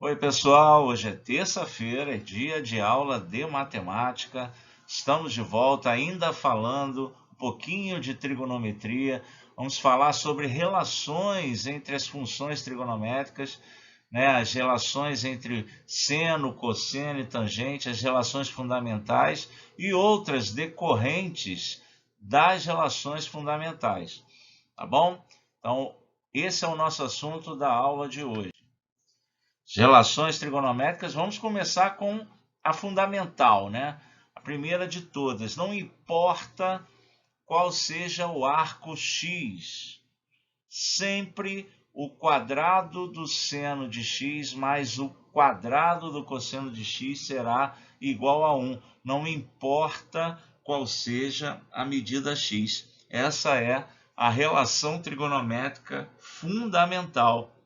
Oi, pessoal. Hoje é terça-feira, é dia de aula de matemática. Estamos de volta, ainda falando um pouquinho de trigonometria. Vamos falar sobre relações entre as funções trigonométricas, né? As relações entre seno, cosseno e tangente, as relações fundamentais e outras decorrentes das relações fundamentais, tá bom? Então, esse é o nosso assunto da aula de hoje. Relações trigonométricas, vamos começar com a fundamental, né? A primeira de todas, não importa qual seja o arco x, sempre o quadrado do seno de x mais o quadrado do cosseno de x será igual a 1. Não importa qual seja a medida x. Essa é a relação trigonométrica fundamental.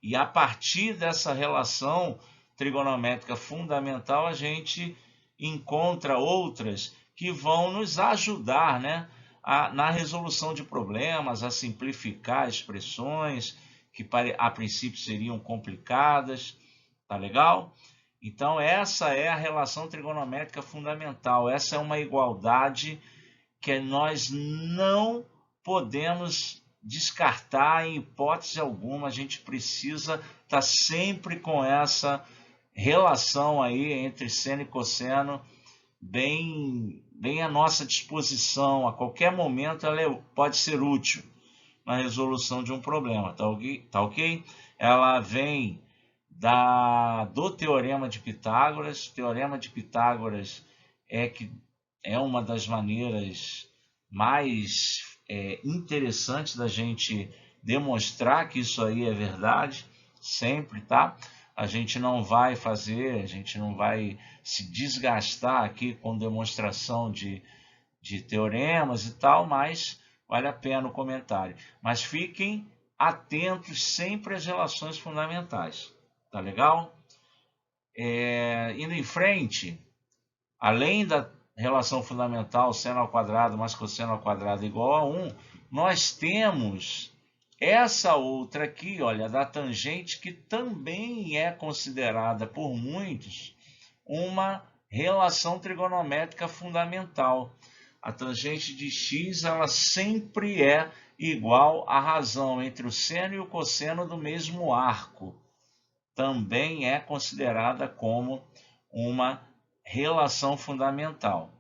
E a partir dessa relação trigonométrica fundamental, a gente encontra outras que vão nos ajudar, né, na resolução de problemas, a simplificar expressões que a princípio seriam complicadas. Tá legal? Então, essa é a relação trigonométrica fundamental. Essa é uma igualdade que nós não podemos descartar em hipótese alguma. A gente precisa estar sempre com essa relação aí entre seno e cosseno bem à nossa disposição. A qualquer momento ela pode ser útil na resolução de um problema, tá ok? Ela vem do Teorema de Pitágoras. O Teorema de Pitágoras é uma das maneiras mais interessantes da gente demonstrar que isso aí é verdade, sempre, tá? A gente não vai se desgastar aqui com demonstração de teoremas e tal, mas vale a pena o comentário. Mas fiquem atentos sempre às relações fundamentais, tá legal? Indo em frente, além da relação fundamental seno ao quadrado mais cosseno ao quadrado igual a 1, nós temos essa outra aqui, olha, da tangente, que também é considerada por muitos uma relação trigonométrica fundamental. A tangente de x, ela sempre é igual à razão entre o seno e o cosseno do mesmo arco. Também é considerada como uma relação fundamental.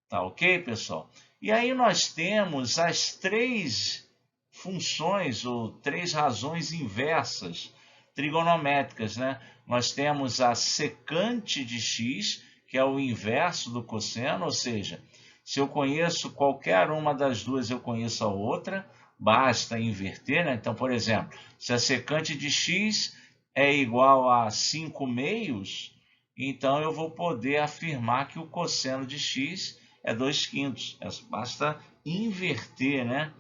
Tá ok, pessoal? E aí nós temos as três funções ou três razões inversas trigonométricas, né? Nós temos a secante de x, que é o inverso do cosseno, ou seja, se eu conheço qualquer uma das duas, eu conheço a outra, basta inverter, né? Então, por exemplo, se a secante de x é igual a 5 meios, então eu vou poder afirmar que o cosseno de x é 2 quintos. Basta inverter, né,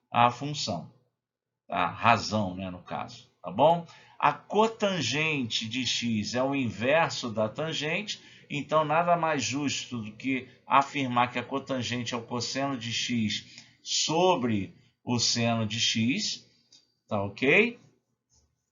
a função, a razão, né, no caso, tá bom? A cotangente de x é o inverso da tangente, então nada mais justo do que afirmar que a cotangente é o cosseno de x sobre o seno de x, tá ok?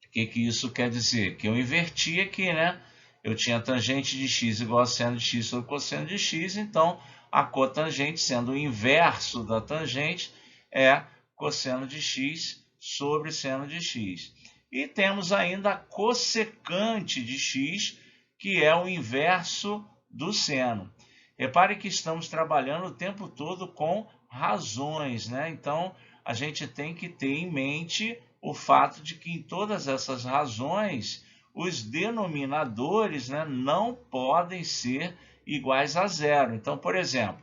O que isso quer dizer? Que eu inverti aqui, né? Eu tinha tangente de x igual a seno de x sobre cosseno de x, então a cotangente, sendo o inverso da tangente, é cosseno de x sobre seno de x. E temos ainda a cossecante de x, que é o inverso do seno. Repare que estamos trabalhando o tempo todo com razões, né? Então, a gente tem que ter em mente o fato de que em todas essas razões, os denominadores, né, não podem ser iguais a zero. Então, por exemplo,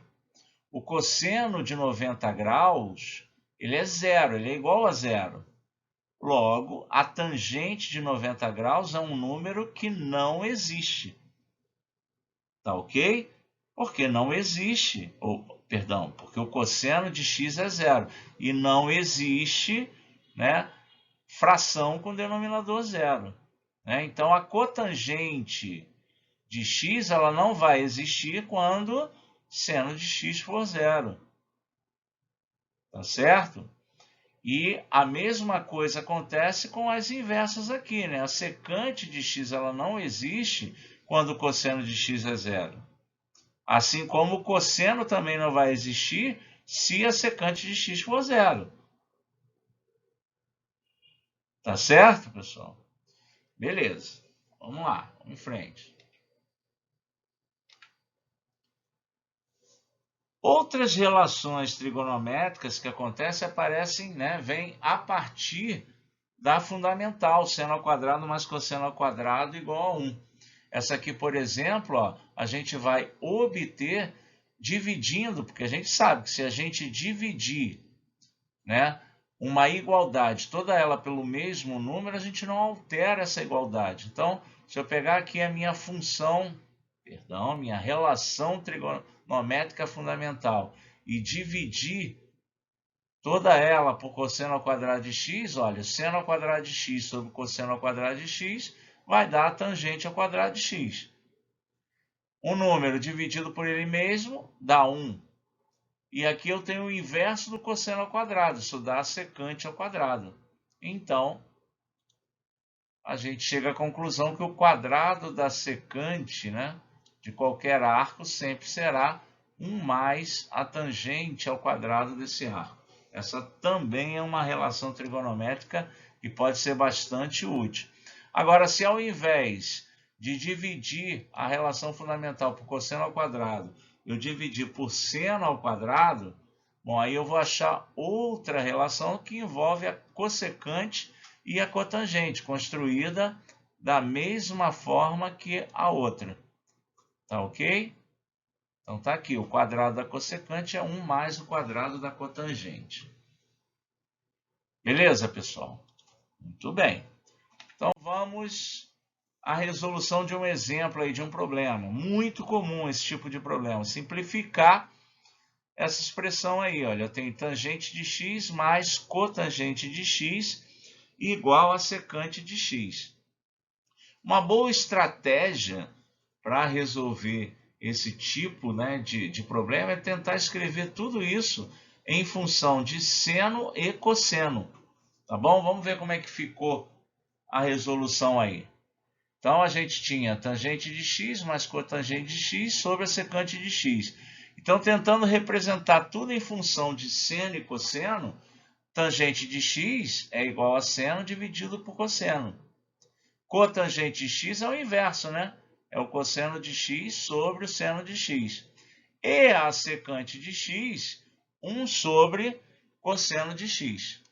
o cosseno de 90 graus, ele é zero, ele é igual a zero. Logo, a tangente de 90 graus é um número que não existe. Tá ok? Porque não existe, perdão, porque o cosseno de x é zero. E não existe, né, fração com denominador zero, né? Então, a cotangente de x ela não vai existir quando seno de x for zero. Tá certo? E a mesma coisa acontece com as inversas aqui, né? A secante de x ela não existe quando o cosseno de x é zero. Assim como o cosseno também não vai existir se a secante de x for zero. Tá certo, pessoal? Beleza. Vamos lá, vamos em frente. Outras relações trigonométricas que acontecem aparecem, né, vêm a partir da fundamental, seno ao quadrado mais cosseno ao quadrado igual a 1. Essa aqui, por exemplo, ó, a gente vai obter dividindo, porque a gente sabe que se a gente dividir, né, uma igualdade, toda ela pelo mesmo número, a gente não altera essa igualdade. Então, se eu pegar aqui a minha função, perdão, minha relação trigonométrica fundamental e dividir toda ela por cosseno ao quadrado de x, olha, seno ao quadrado de x sobre cosseno ao quadrado de x vai dar a tangente ao quadrado de x. Um número dividido por ele mesmo dá 1. E aqui eu tenho o inverso do cosseno ao quadrado, isso dá a secante ao quadrado. Então, a gente chega à conclusão que o quadrado da secante, né, de qualquer arco sempre será 1 mais a tangente ao quadrado desse arco. Essa também é uma relação trigonométrica que pode ser bastante útil. Agora, se ao invés de dividir a relação fundamental por cosseno ao quadrado, eu dividir por seno ao quadrado, bom, aí eu vou achar outra relação que envolve a cossecante e a cotangente, construída da mesma forma que a outra. Tá ok? Então tá aqui, o quadrado da cossecante é 1 mais o quadrado da cotangente. Beleza, pessoal? Muito bem. Então vamos à resolução de um exemplo aí de um problema. Muito comum esse tipo de problema. Simplificar essa expressão aí, olha, eu tenho tangente de x mais cotangente de x igual a secante de x. Uma boa estratégia para resolver esse tipo, né, de problema é tentar escrever tudo isso em função de seno e cosseno. Tá bom? Vamos ver como é que ficou a resolução aí. Então, a gente tinha tangente de x mais cotangente de x sobre a secante de x. Então, tentando representar tudo em função de seno e cosseno, tangente de x é igual a seno dividido por cosseno. Cotangente de x é o inverso, né? É o cosseno de x sobre o seno de x. E a secante de x, 1 sobre cosseno de x.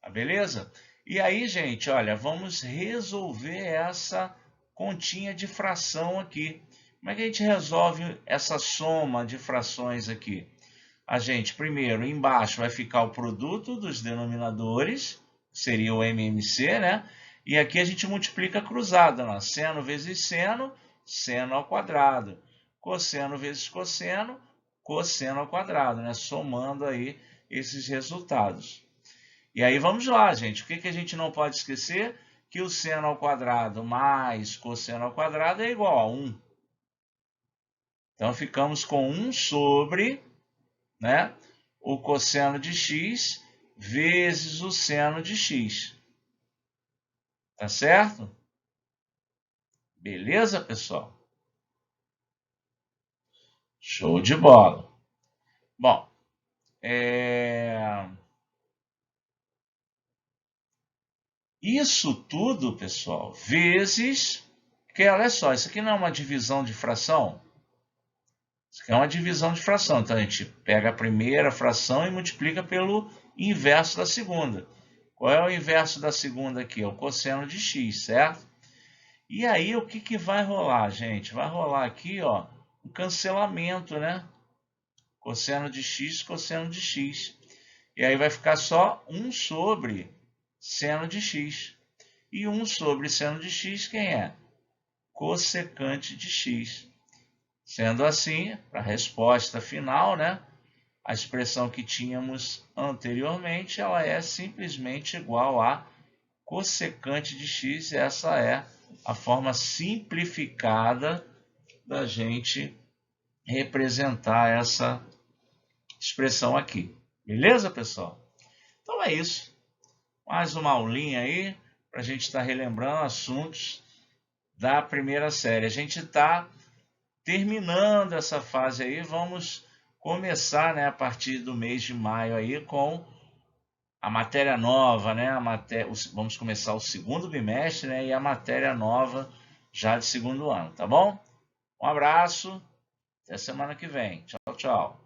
Tá, beleza? E aí, gente, olha, vamos resolver essa continha de fração aqui. Como é que a gente resolve essa soma de frações aqui? A gente, primeiro, embaixo vai ficar o produto dos denominadores, seria o MMC, né? E aqui a gente multiplica cruzado, né? Seno vezes seno, seno ao quadrado. Cosseno vezes cosseno, cosseno ao quadrado, né? Somando aí esses resultados. E aí vamos lá, gente. O que a gente não pode esquecer? Que o seno ao quadrado mais cosseno ao quadrado é igual a 1. Então, ficamos com 1 sobre, né, o cosseno de x vezes o seno de x. Tá certo? Beleza, pessoal? Show de bola. Bom, isso tudo, pessoal, vezes... Porque, olha só, isso aqui não é uma divisão de fração? Isso aqui é uma divisão de fração. Então, a gente pega a primeira fração e multiplica pelo inverso da segunda. Qual é o inverso da segunda aqui? É o cosseno de x, certo? E aí, o que vai rolar, gente? Vai rolar aqui, ó, um cancelamento, né? Cosseno de x, cosseno de x. E aí vai ficar só 1 sobre seno de x. E 1 sobre seno de x, quem é? Cossecante de x. Sendo assim, para a resposta final, né, a expressão que tínhamos anteriormente, ela é simplesmente igual a cossecante de x. Essa é a forma simplificada da gente representar essa expressão aqui. Beleza, pessoal? Então é isso. Mais uma aulinha aí para a gente estar relembrando assuntos da primeira série. A gente está terminando essa fase aí, vamos começar, né, a partir do mês de maio aí com a matéria nova, né? Vamos começar o segundo bimestre, né? E a matéria nova já de segundo ano, tá bom? Um abraço, até semana que vem. Tchau, tchau.